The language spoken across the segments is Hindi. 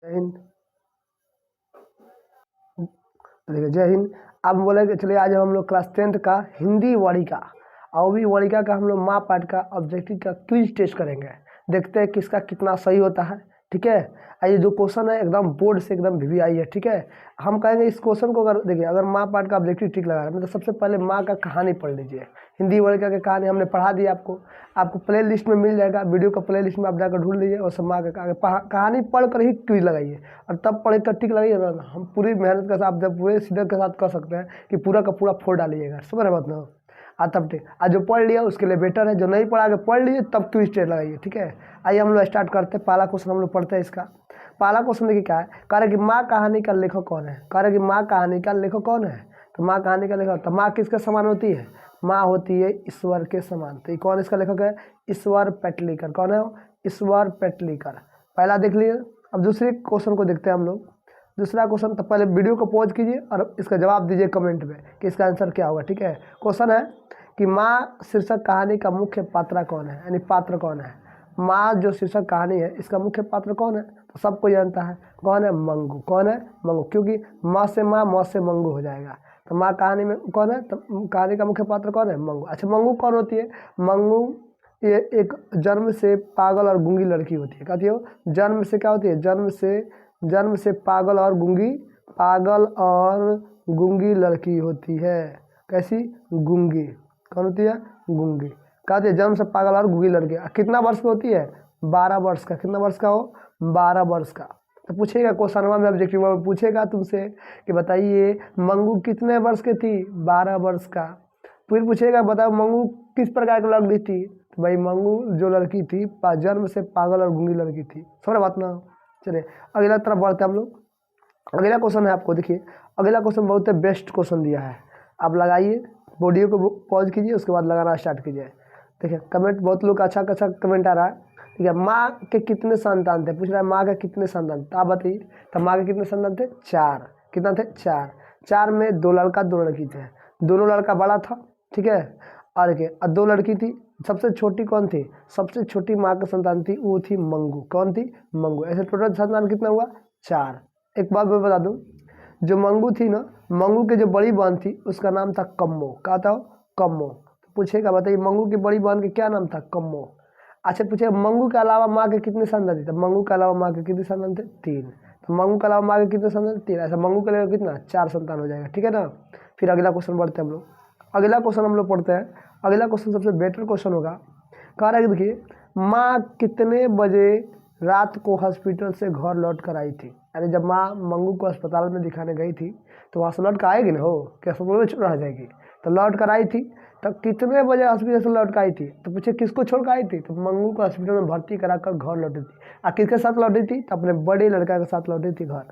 जय हिंद। देखिए जय हिंद। अब बोलेंगे चलिए आज हम लोग क्लास 10th का हिंदी वारिका और भी वारिका का हम लोग माँ पाठ का ऑब्जेक्टिव का क्विज टेस्ट करेंगे। देखते हैं किसका कितना सही होता है। ठीक है, ये जो क्वेश्चन है एकदम बोर्ड से एकदम VVI है। ठीक है, हम कहेंगे इस क्वेश्चन को अगर देखिए अगर माँ पाठ का ऑब्जेक्टिव ठीक लगा रहे हैं तो सबसे पहले माँ का कहानी पढ़ लीजिए। हिंदी वारिका की कहानी हमने पढ़ा दी आपको प्ले लिस्ट में मिल जाएगा। वीडियो का प्ले लिस्ट में आप जाकर ढूंढ लीजिए और सब माँ का कहानी पढ़ कर ही क्विज लगाइए और तब पढ़ कर टिक लगाइए ना। हम पूरी मेहनत के साथ जब पूरे सीधे के साथ कर सकते हैं कि पूरा का पूरा फोड़ डालिएगा। समझ रहे बात ना। तब ठीक जो पढ़ लिया उसके लिए बेटर है, जो नहीं पढ़ा के पढ़ लीजिए तब क्विज टेस्ट लगाइए। ठीक है, आइए हम लोग स्टार्ट करते हैं। पहला क्वेश्चन हम लोग पढ़ते हैं। इसका पहला क्वेश्चन देखिए क्या है। कह रहे कि माँ कहानी का लेखक कौन है। कह रहे कि माँ कहानी का लेखक कौन है। तो माँ कहानी का लेखक, तो माँ किसके समान होती है। माँ होती है ईश्वर के समान। तो ये कौन इसका लेखक है। ईश्वर पेटलीकर। कौन है वो। ईश्वर पेटलीकर। पहला देख लिए। अब दूसरे क्वेश्चन को देखते हैं हम लोग। दूसरा क्वेश्चन, तो पहले वीडियो को पॉज कीजिए और इसका जवाब दीजिए कमेंट में कि इसका आंसर क्या होगा। ठीक है, क्वेश्चन है कि माँ शीर्षक कहानी का मुख्य पात्र कौन है, यानी पात्र कौन है। माँ जो शीर्षक कहानी है इसका मुख्य पात्र कौन है, तो सबको जानता है कौन है। मंगू। कौन है। मंगू, क्योंकि माँ से मंगू हो जाएगा। तो माँ कहानी में कौन है, तो कहानी का मुख्य पात्र कौन है। मंगू। अच्छा, मंगू कौन होती है। मंगू ये एक जन्म से पागल और गूंगी लड़की होती है। कहती हो जन्म से क्या होती है, जन्म से पागल और गूंगी लड़की होती है। कैसी। गूंगी। कौन होती है। गूंगी। कहती है जन्म से पागल और गूंगी लड़की। कितना वर्ष की होती है। 12 वर्ष का। कितना वर्ष का हो। 12 वर्ष का। तो पूछेगा क्वेश्चन में ऑब्जेक्टिव में पूछेगा तुमसे कि बताइए मंगू कितने वर्ष की थी। 12 वर्ष का। फिर पूछेगा बताओ मंगू किस प्रकार की लड़की थी। तो भाई मंगू जो लड़की थी जन्म से पागल और गूंगी लड़की थी। समझ बात ना। चलिए अगला तरफ बढ़ते हैं हम लोग। अगला क्वेश्चन है आपको देखिए। अगला क्वेश्चन बहुत बेस्ट क्वेश्चन दिया है। आप लगाइए, वीडियो को पॉज कीजिए उसके बाद लगाना स्टार्ट कीजिए। देखिए कमेंट बहुत लोग अच्छा कमेंट आ रहा है। ठीक है, माँ के कितने संतान थे। पूछ रहा है माँ के कितने संतान, तो आप बताइए। तो माँ के कितने संतान थे। 4। कितना थे। 4। 4 में 2 लड़का 2 लड़की थे। दोनों लड़का बड़ा था। ठीक है, और देखिए 2 लड़की थी। सबसे छोटी कौन थी। सबसे छोटी माँ की संतान थी वो थी मंगू। कौन थी। मंगू। ऐसे टोटल संतान कितना हुआ। 4। एक बात मैं बता दूं, जो मंगू थी ना, मंगू की जो बड़ी बहन थी उसका नाम था कम्मो। क्या था। कम्मो। पूछेगा बताइए मंगू की बड़ी बहन का क्या नाम था। कम्मो। अच्छा पूछेगा मंगू के अलावा माँ के कितने संतान थे। तो मंगू के अलावा माँ के कितने संतान थे। 3। तो मंगू के अलावा माँ के कितने संतान थे। 3। ऐसा मंगू के लिए कितना 4 संतान हो जाएगा। ठीक है ना। फिर अगला क्वेश्चन बढ़ते हैं हम लोग। अगला क्वेश्चन हम लोग पढ़ते हैं। अगला क्वेश्चन सबसे बेटर क्वेश्चन होगा। कह रहा है कि देखिए माँ कितने बजे रात को हॉस्पिटल से घर लौट कर आई थी। यानी जब माँ मंगू को अस्पताल में दिखाने गई थी तो वहाँ से लौट कर आएगी ना, हो क्या अस्पताल में रह जाएगी। तो लौट कर आई थी, तब कितने बजे हॉस्पिटल से लौट कर आई थी। तो पूछे किसको छोड़ कर आई थी। तो मंगू को हॉस्पिटल में भर्ती कराकर घर लौटी थी। और किसके साथ लौटी थी। तो अपने बड़े लड़का के साथ लौटी थी घर।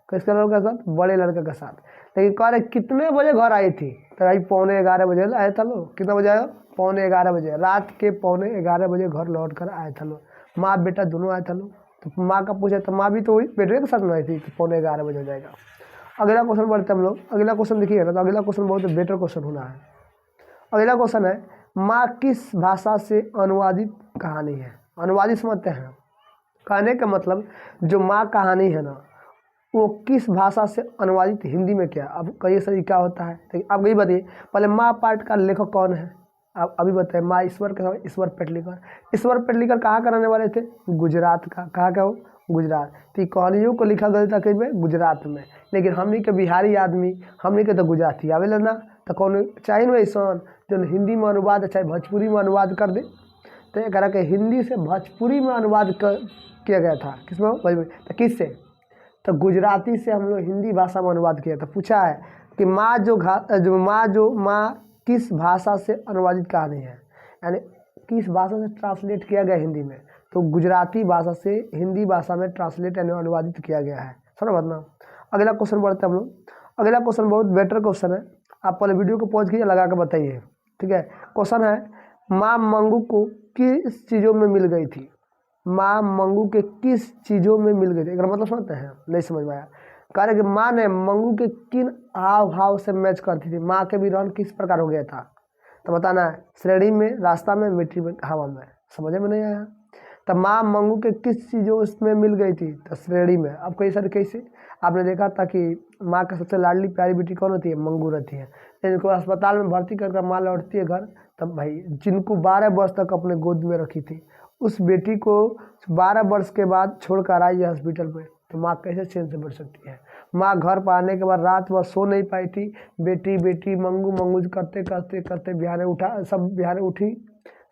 किसके लड़का के साथ। बड़े लड़के के साथ। लेकिन कह रहे कितने बजे घर आई थी। तो भाई 11:45 बजे आया था लो। कितना बजे आया। 11:45 बजे। रात के 11:45 बजे घर लौट कर आया था लो। माँ बेटा दोनों आया था लो। तो माँ का पूछा तो माँ भी तो वही बेटे के साथ में आई थी। तो 11:45 बजे हो जाएगा। अगला क्वेश्चन बढ़ते हम लोग। अगला क्वेश्चन देखिए ना, तो अगला क्वेश्चन बहुत बेटर क्वेश्चन होना है। अगला क्वेश्चन है माँ किस भाषा से अनुवादित कहानी है। अनुवादित समझते हैं। कहने का मतलब जो माँ कहानी है ना वो किस भाषा से अनुवादित। हिंदी में क्या। अब कई सही क्या होता है। तो आप यही बताइए पहले माँ पाठ का लेखक कौन है। आप अभी बताइए। माँ ईश्वर का ईश्वर पेटलीकर। ईश्वर पेटलीकर कहाँ का रहने वाले थे। गुजरात का। कहाँ का हो। गुजरात। तो कहानियों को लिखा गया था कहीं में गुजरात में। लेकिन हमने के बिहारी आदमी हमने के तो गुजराती आवे लेना। तो कौन चाहिए ना ऐसा जो हिंदी में अनुवाद चाहे भोजपुरी में अनुवाद कर दे। तो एक के हिंदी से भोजपुरी में अनुवाद किया गया था। किसमें भोजपुरी। तो किससे। तो गुजराती से हम लोग हिंदी भाषा में अनुवाद किया था। पूछा है कि माँ किस भाषा से अनुवादित कहानी है, यानी किस भाषा से ट्रांसलेट किया गया हिंदी में। तो गुजराती भाषा से हिंदी भाषा में ट्रांसलेट यानी अनुवादित किया गया है। समझ बात ना। अगला क्वेश्चन बढ़ते हैं हम लोग। अगला क्वेश्चन बहुत बेटर क्वेश्चन है। आप पहले वीडियो को पॉज कीजिए, लगा कर बताइए। ठीक है, क्वेश्चन है माँ मंगू को किस चीज़ों में मिल गई थी। माँ मंगू के किस चीज़ों में मिल गई थी। मतलब समझते हैं, नहीं समझ में आया। कह रहे कि माँ ने मंगू के किन हाव भाव से मैच करती थी। माँ के भी रन किस प्रकार हो गया था। तो बताना है श्रेणी में, रास्ता में, मिट्टी में, हवा में। समझ में नहीं आया। तो माँ मंगू के किस चीज़ों उसमें मिल गई थी? तो श्रेणी में। अब कई सारे कैसे आपने देखा था कि माँ का सबसे लाडली प्यारी बेटी कौन होती है? मंगू रहती है। इनको अस्पताल में भर्ती कर माँ लौटती है घर, तब भाई जिनको 12 वर्ष तक अपने गोद में रखी थी, उस बेटी को 12 वर्ष के बाद छोड़कर आई है हॉस्पिटल में, तो माँ कैसे चैन से बैठ सकती है? माँ घर पर आने के बाद रात भर सो नहीं पाई थी। बेटी बेटी मंगू मंगू करते करते करते बिहाने उठा, सब बिहाने उठी,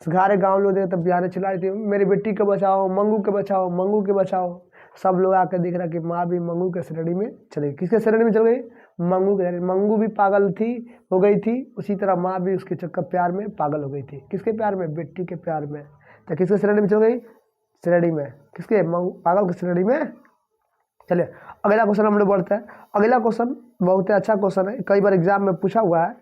सारे गांव लोग देखे तब बिहाने चिल्ला रही थी, मेरी बेटी को बचाओ, मंगू के बचाओ, मंगू के बचाओ। सब लोग आकर देख रहा कि माँ भी मंगू के श्रेणी में चली गई। किसके श्रेणी में चल गई? मंगू के। मंगू भी पागल थी, हो गई थी, उसी तरह माँ भी उसके चक्कर प्यार में पागल हो गई थी। किसके प्यार में? बेटी के प्यार में। तो किसके श्रेणी में चल गई? श्रेणी में। किसके? पागल के श्रेणी में। चलिए अगला क्वेश्चन हम लोग बढ़ते हैं। अगला क्वेश्चन बहुत ही अच्छा क्वेश्चन है, कई बार एग्जाम में पूछा हुआ है।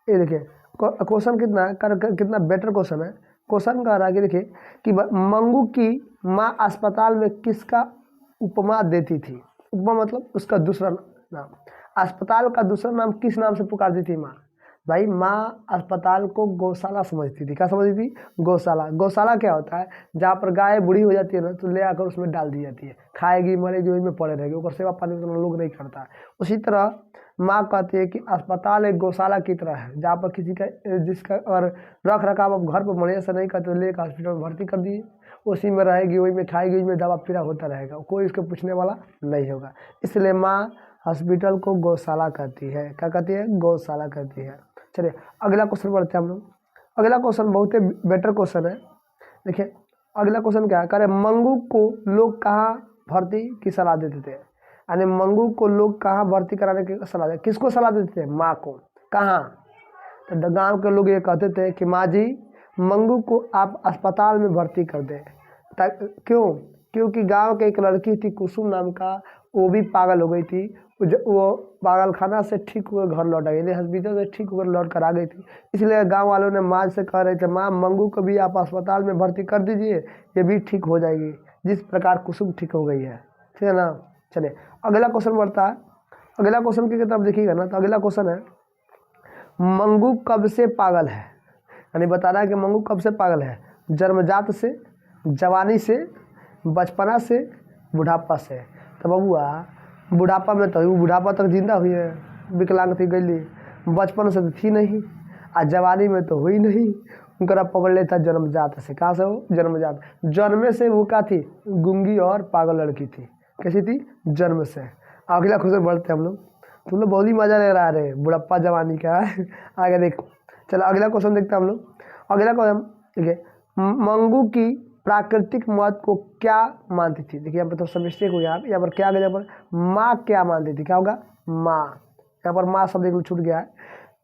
ये देखिए क्वेश्चन कितना कितना बेटर क्वेश्चन है। क्वेश्चन कह रहा है कि देखिए कि मंगू की माँ अस्पताल में किसका उपमा देती थी? उपमा मतलब उसका दूसरा नाम। अस्पताल का दूसरा नाम किस नाम से पुकारती थी माँ? भाई माँ अस्पताल को गौशाला समझती थी। क्या समझती थी? गौशाला। गौशाला क्या होता है? जहाँ पर गाय बूढ़ी हो जाती है ना, तो ले आकर उसमें डाल दी जाती है, खाएगी मरेगी वहीं में पड़े रहेगी, ऊपर सेवा पानी तो लोग नहीं करता है। उसी तरह माँ कहती है कि अस्पताल एक गौशाला की तरह है, जहाँ पर किसी का जिसका और रख रखाव अब घर पर बढ़िया से नहीं करते, तो लेकर हॉस्पिटल में भर्ती कर दिए, उसी में रहेगी, वही में खाएगी, वही में दवा पीरा होता रहेगा, कोई इसको पूछने वाला नहीं होगा। इसलिए माँ हॉस्पिटल को गौशाला कहती है। क्या कहती है? गौशाला कहती है। चलिए अगला क्वेश्चन बढ़ते हैं हम लोग। अगला क्वेश्चन बहुत ही बेटर क्वेश्चन है। देखिए अगला क्वेश्चन क्या है? कह रहे मंगू को लोग कहाँ भर्ती की सलाह देते थे? यानी मंगू को लोग कहाँ भर्ती कराने की सलाह देते? किसको सलाह देते थे? माँ को। कहाँ? तो गाँव के लोग ये कहते थे कि माँ जी मंगू को आप अस्पताल में भर्ती कर दें। क्यों? क्योंकि गांव के एक लड़की थी कुसुम नाम का, वो भी पागल हो गई थी। वो पागल खाना से ठीक होकर घर लौट आई, हॉस्पिटल से ठीक होकर लौट कर आ गई थी। इसलिए गांव वालों ने माँ से कह रहे थे, माँ मंगू को भी आप अस्पताल में भर्ती कर दीजिए, ये भी ठीक हो जाएगी, जिस प्रकार कुसुम ठीक हो गई है। ठीक है ना? चलिए अगला क्वेश्चन बढ़ता है। अगला क्वेश्चन की तरफ देखिएगा ना, तो अगला क्वेश्चन है मंगू कब से पागल है? यानी बता रहा है कि मंगू कब से पागल है? जन्मजात से, जवानी से, बचपना से, बुढ़ापा से। तो बबुआ बुढ़ापा में तो बुढ़ापा तक जिंदा हुई है, विकलांग थी गई, बचपन से तो थी नहीं, और जवानी में तो हुई नहीं, उनका पकड़ लेता जन्मजात से। कहाँ से? हो जन्मजात। जन्मे से वो क्या थी? गूंगी और पागल लड़की थी। कैसी थी? जन्म से। अगला क्वेश्चन बढ़ते हम लोग। तुम लोग बहुत ही मजा ले रहा है बुढ़ापा जवानी का। आगे देख, चलो अगला क्वेश्चन देखते हैं हम लोग। अगला क्वेश्चन देखिए, मंगू की प्राकृतिक मौत को क्या मानती थी? देखिए यहाँ पर तो मिस्टेक हो गया, यहाँ पर क्या गया? पर माँ क्या मानती थी? क्या होगा? माँ। यहाँ पर माँ शब्द छूट गया है।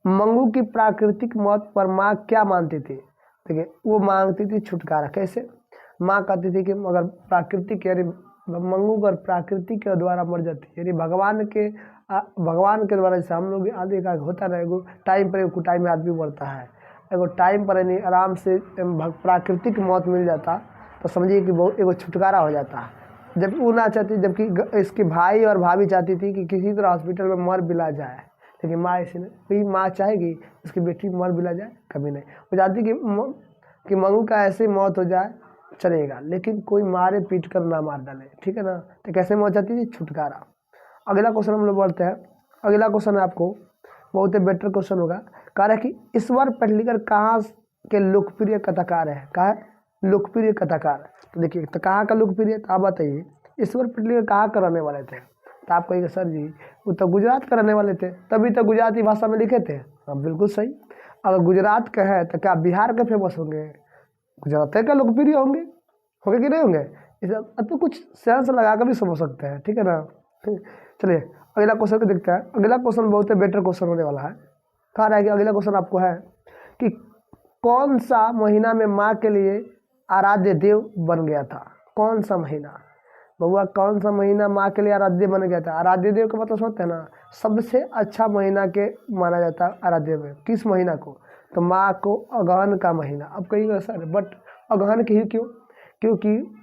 मंगू की प्राकृतिक मौत पर माँ क्या मानती थी? देखिए वो मांगती थी छुटकारा। कैसे? माँ कहती थी कि अगर प्राकृतिक यानी मंगू अगर प्रकृति के द्वारा मर जाती, यानी भगवान के द्वारा, जैसे हम लोग आदमी का होता है एगो टाइम पर एगो टाइम में आदमी मरता है, एगो टाइम पर यानी आराम से प्राकृतिक मौत मिल जाता, तो समझिए कि बहुत एगो छुटकारा हो जाता। जब वो ना चाहती, जबकि इसके भाई और भाभी चाहती थी कि किसी तरह हॉस्पिटल में मर बिला जाए, लेकिन माँ ऐसे नहीं। कोई माँ चाहेगी उसकी बेटी मर बिला जाए? कभी नहीं। वो चाहती कि मंगू का ऐसे मौत हो जाए चलेगा, लेकिन कोई मारे पीट कर ना मार डाले। ठीक है ना? तो कैसे मौत चाहती थी? छुटकारा। अगला क्वेश्चन हम लोग बढ़ते हैं। अगला क्वेश्चन है आपको बहुत ही बेटर क्वेश्चन होगा। कह रहा है कि ईश्वर पेटलिकर कहाँ के लोकप्रिय कथाकार है? कहाँ लोकप्रिय कथाकार? तो देखिए तो कहाँ का लोकप्रिय, तो आप बताइए ईश्वर पेटलिकर कहाँ का रहने वाले थे? तो आप कहिएगा सर जी वो तो गुजरात का रहने वाले थे, तभी तो गुजराती भाषा में लिखे थे। हाँ बिल्कुल सही। अगर गुजरात का है तो क्या बिहार के फेमस होंगे? गुजरात का लोकप्रिय होंगे कि नहीं होंगे? इसे अब तो कुछ सेंस लगा कर भी समझ सकते हैं। ठीक है ना? चलिए अगला क्वेश्चन को देखते हैं। अगला क्वेश्चन बहुत ही बेटर क्वेश्चन होने वाला है। कहा रहा है कि अगला क्वेश्चन आपको है कि कौन सा महीना में माँ के लिए आराध्य देव बन गया था? कौन सा महीना बउआ? कौन सा महीना माँ के लिए आराध्य बन गया था? आराध्य देव का मतलब समझते हैं ना, सबसे अच्छा महीना के माना जाता है आराध्य में। किस महीना को? तो माँ को अगहन का महीना। अब कहिएगा सर बट अगहन की क्यों? क्योंकि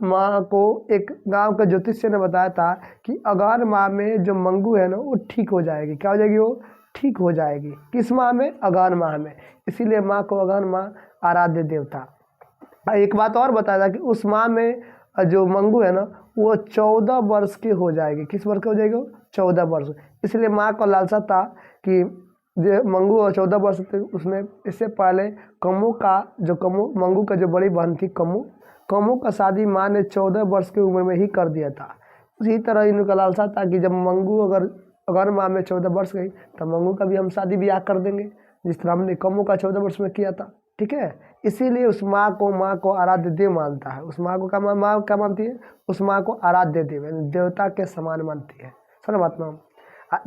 माँ को एक गांव के ज्योतिष्य ने बताया था कि अगहन माह में जो मंगू है ना वो ठीक हो जाएगी। क्या हो जाएगी? वो ठीक हो जाएगी। किस माह में? अगहन माह में। इसीलिए माँ को अगहन माह आराध्य देवता। एक बात और बताया था कि उस माह में जो मंगू है ना वो 14 वर्ष की हो जाएगी। किस वर्ष की हो जाएगी वो? 14 वर्ष। इसलिए माँ को लालसा था कि जो मंगू 14 वर्ष थे उसमें इससे पहले कमू का जो कमू मंगू का जो बड़ी बहन थी कमू कमू का शादी माँ ने 14 वर्ष की उम्र में ही कर दिया था। उसी तरह इनका लालसा था कि जब मंगू अगर माँ में 14 वर्ष गई तो मंगू का भी हम शादी ब्याह कर देंगे, जिस तरह हमने कमू का 14 वर्ष में किया था। ठीक है, इसीलिए उस माँ को आराध्य देव मानता है। उस माँ को माँ क्या मानती है? उस माँ को आराध्य देव यानी देवता के समान मानती है। समझ बात ना?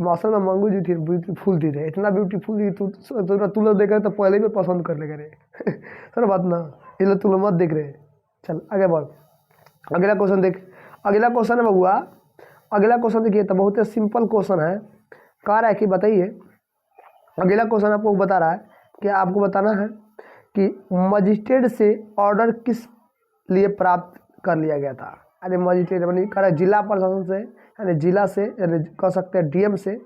मौसम में मंगू जी थी ब्यूटीफुल थी रे, इतना ब्यूटीफुल थी तू लोग देख रहे तो पहले भी पसंद कर लेगा रे। समझ बात ना? इसलिए तू लोग मत देख रहे। चल आगे बढ़, अगला क्वेश्चन देख। अगला क्वेश्चन है बबुआ, अगला क्वेश्चन देखिए तो बहुत ही सिंपल क्वेश्चन है। कह रहा है कि बताइए, अगला क्वेश्चन आपको बता रहा है कि आपको बताना है कि मजिस्ट्रेट से ऑर्डर किस लिए प्राप्त कर लिया गया था। अरे मजिस्ट्रेट यानी कह रहा है जिला प्रशासन से यानी जिला से यानी कह सकते हैं डीएम से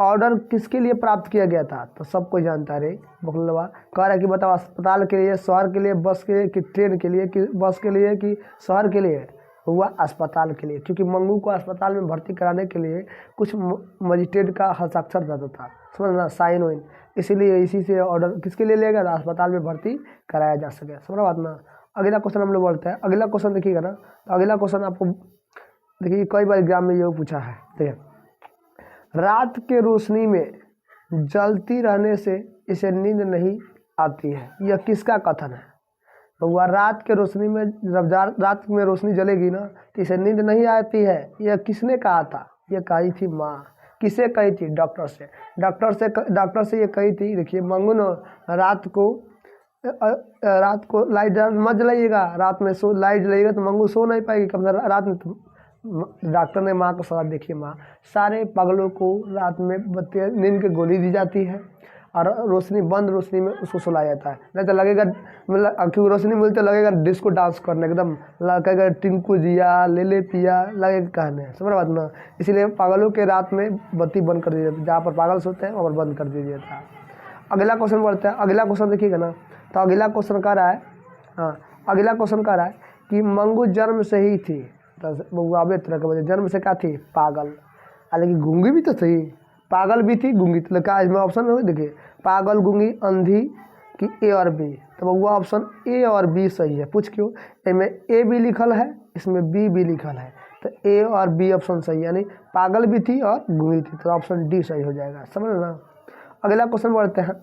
ऑर्डर किसके लिए प्राप्त किया गया था। तो सबको जानता है बकुलवा। कह रहा है कि बताओ अस्पताल के लिए, शहर के लिए, बस के लिए कि ट्रेन के लिए कि बस के लिए कि शहर के लिए? हुआ अस्पताल के लिए, क्योंकि मंगू को अस्पताल में भर्ती कराने के लिए कुछ मजिस्ट्रेट का हस्ताक्षर जाता था, समझना, साइन वाइन। इसीलिए इसी से ऑर्डर किसके लिए लिया गया था? अस्पताल में भर्ती कराया जा सके। समझ बात ना? अगला क्वेश्चन हम लोग बढ़ते हैं। अगला क्वेश्चन देखिएगा ना, तो अगला क्वेश्चन आपको देखिए कई बार एग्जाम में ये पूछा है। देखिए, रात के रोशनी में जलती रहने से इसे नींद नहीं आती है, यह किसका कथन है? तो वह रात के रोशनी में जब रात में रोशनी जलेगी ना तो इसे नींद नहीं आती है, यह किसने कहा था? यह कही थी माँ। किसे कही थी? डॉक्टर से ये कही थी। देखिए मंगू न रात को लाइट मत जलाइएगा, रात में लाइट जलाइएगा तो मंगू सो नहीं पाएगी कब रात में। तो डॉक्टर ने माँ को सलाह, देखिए माँ, सारे पागलों को रात में नींद की गोली दी जाती है और बंद रोशनी में उसको सुलाया जाता है। नहीं तो लगेगा मतलब क्योंकि रोशनी मिलते लगेगा डिस्को डांस करने एकदम लगेगा टिंकू जिया ले पिया लगेगा कहने। समझ बात ना? इसीलिए पागलों के रात में बत्ती बंद कर दी जाती है, जहाँ पर पागल सोते हैं वहाँ पर बंद कर दी जाता है। अगला क्वेश्चन बढ़ता है। अगला क्वेश्चन देखिएगा ना, तो अगला क्वेश्चन कह रहा है, हाँ अगला क्वेश्चन कह रहा है कि मंगू जन्म से ही थी, तो आबे तरह के वजह जन्म से क्या थी? पागल। हालांकि गूंगी भी तो थी, पागल भी थी, गूंगी। तो क्या इसमें ऑप्शन हो? देखिए पागल, गूंगी, अंधी कि ए और बी। तो वो ऑप्शन ए और बी सही है। पूछ क्यों? इसमें ए भी लिखल है, इसमें बी भी लिखल है, तो ए और बी ऑप्शन सही है, यानी पागल भी थी और गूंगी थी, तो ऑप्शन डी सही हो जाएगा। समझ ना? अगला क्वेश्चन बढ़ते हैं।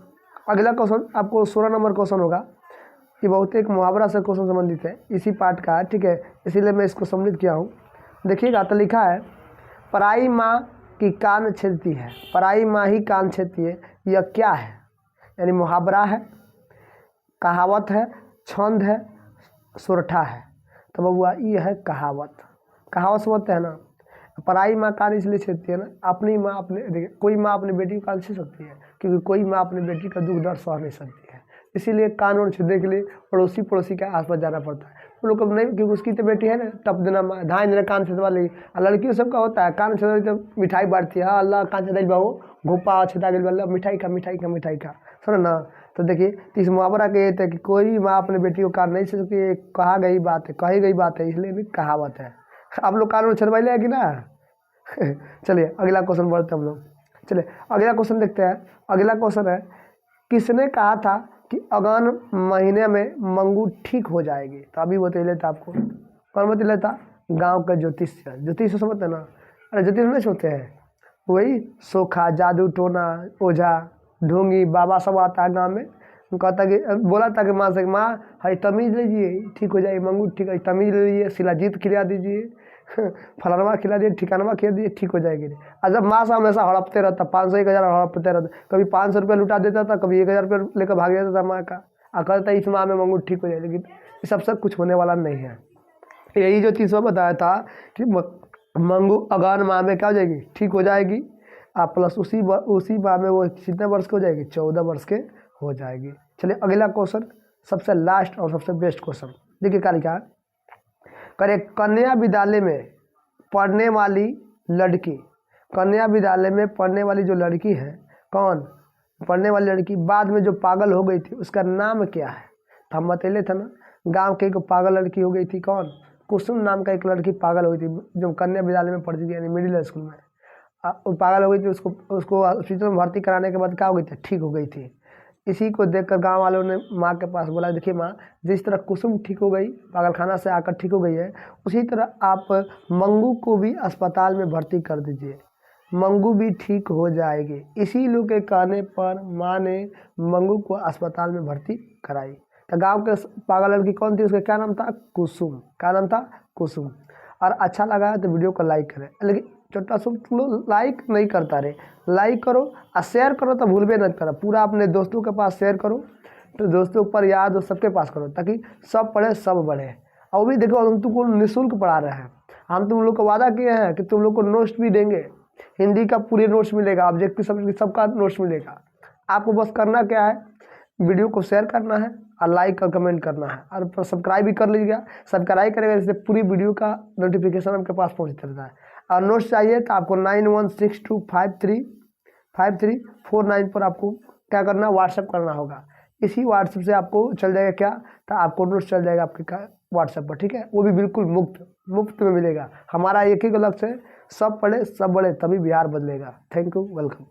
अगला क्वेश्चन आपको 16 नंबर क्वेश्चन होगा। ये बहुत एक मुहावरा से क्वेश्चन संबंधित है, इसी पार्ट का है, ठीक है, इसीलिए मैं इसको सम्मिलित किया हूँ। देखिएगा तो लिखा है, पराई माँ की कान छेदती है, पराई माँ ही कान छेदती है, यह क्या है? यानी मुहावरा है, कहावत है, छंद है, सुरठा है। तो बबुआ ये है कहावत। कहावत समझते हैं ना? पराई माँ कान इसलिए छेदती है ना, अपनी माँ अपने, देखिए कोई माँ अपनी बेटी को कान छेद सकती है, क्योंकि कोई माँ अपनी बेटी का दुख दर्द सह नहीं सकती है, इसीलिए कान और छेदने के लिए पड़ोसी के आसपास जाना पड़ता है। वो लोग नहीं, क्योंकि उसकी तो बेटी है ना, टप देना धान देना कान छेदवा ली। और लड़कियों सबका होता है कान छेदवा तो मिठाई बांटती है, हाँ अल्लाह कान छेदा बाबू घोपा छेदा गई वाला मिठाई का सुनो ना। तो देखिए इस मुहावरा के ये थे कि कोई माँ अपने बेटी को कान नहीं छेद सकती, कही गई बात है, इसलिए भी कहावत है। आप लोग कान छेदवा ले कि ना? चलिए अगला क्वेश्चन बढ़ते हम लोग। चलिए अगला क्वेश्चन देखते हैं। अगला क्वेश्चन है, किसने कहा था कि अगन महीने में मंगू ठीक हो जाएगी? तो अभी बता लेता आपको, कौन बता लेता? गांव का ज्योतिष समझते हैं ना? अरे ज्योतिष नहीं सोते हैं, वही सोखा, जादू टोना, ओझा, ढोंगी, बाबा सब आता है गाँव में। कहता कि बोला था कि माँ से, माँ है तमीज़ लीजिए ठीक हो जाएगी मंगू, ठीक है तमीज़ ले लीजिए, शिलाजीत खिला दीजिए, फलानवा खिला दिए, ठिकानवा खिला दिए, ठीक हो जाएगी। और जब माँ से हमेशा हड़पते रहता, 500 1000 हड़पते रहता, कभी 500 रुपये लुटा देता था, कभी 1000 रुपये लेकर भाग जाता था माँ का, और कहता इस माह में मंगू ठीक हो जाए, लेकिन ये सबसे कुछ होने वाला नहीं है। यही जो चीज़ बताया था कि मंगू अगहन माह में क्या हो जाएगी? ठीक हो जाएगी, आप प्लस उसी माह में वो कितने वर्ष के हो जाएगी? 14 वर्ष के हो जाएगी। चलिए अगला क्वेश्चन, सबसे लास्ट और सबसे बेस्ट क्वेश्चन देखिए क्या लिखा है। करे कन्या विद्यालय में पढ़ने वाली लड़की, कन्या विद्यालय में पढ़ने वाली जो लड़की है, कौन पढ़ने वाली लड़की बाद में जो पागल हो गई थी उसका नाम क्या है? तो हम बतैले थे ना गांव की एक पागल लड़की हो गई थी, कौन? कुसुम नाम का एक लड़की पागल हो गई थी, जो कन्या विद्यालय में पढ़ती थी, यानी मिडिल स्कूल में। वो पागल हो गई थी, उसको उसको हॉस्पिटल में भर्ती कराने के बाद क्या हो गई थी? ठीक हो गई थी। इसी को देखकर गांव वालों ने माँ के पास बोला, देखिए माँ, जिस तरह कुसुम ठीक हो गई, पागलखाना से आकर ठीक हो गई है, उसी तरह आप मंगू को भी अस्पताल में भर्ती कर दीजिए, मंगू भी ठीक हो जाएगी। इसी लोग के कहने पर माँ ने मंगू को अस्पताल में भर्ती कराई। तो गांव के पागल लड़की कौन थी? उसका क्या नाम था? कुसुम। क्या नाम था? कुसुम। और अच्छा लगा है तो वीडियो को लाइक करें, लेकिन छोटा सा तुम लोग लाइक नहीं करता रे, लाइक करो और शेयर करो, तो भूल भी नहीं करो, पूरा अपने दोस्तों के पास शेयर करो, तो दोस्तों पर याद हो सबके पास करो, ताकि सब पढ़े सब बढ़े। और वो भी देखो, हम तुमको निःशुल्क पढ़ा रहे हैं, हम तुम लोग को वादा किए हैं कि तुम लोग को नोट्स भी देंगे, हिंदी का पूरे नोट्स मिलेगा, ऑब्जेक्टिव सब्जेक्ट सबका नोट्स मिलेगा। आपको बस करना क्या है, वीडियो को शेयर करना है और लाइक और कमेंट करना है, और सब्सक्राइब भी कर लीजिएगा। सब्सक्राइब करेगा, इससे पूरी वीडियो का नोटिफिकेशन आपके पास पहुंचता रहता है। और नोट्स चाहिए तो आपको 9162535349 पर आपको क्या करना, व्हाट्सएप करना होगा। इसी व्हाट्सएप से आपको चल जाएगा क्या, तो आपको नोट्स चल जाएगा आपके व्हाट्सएप पर, ठीक है। वो भी बिल्कुल मुफ्त में मिलेगा। हमारा एक ही लक्ष्य है, सब पढ़े सब बढ़े, तभी बिहार बदलेगा। Thank you, welcome.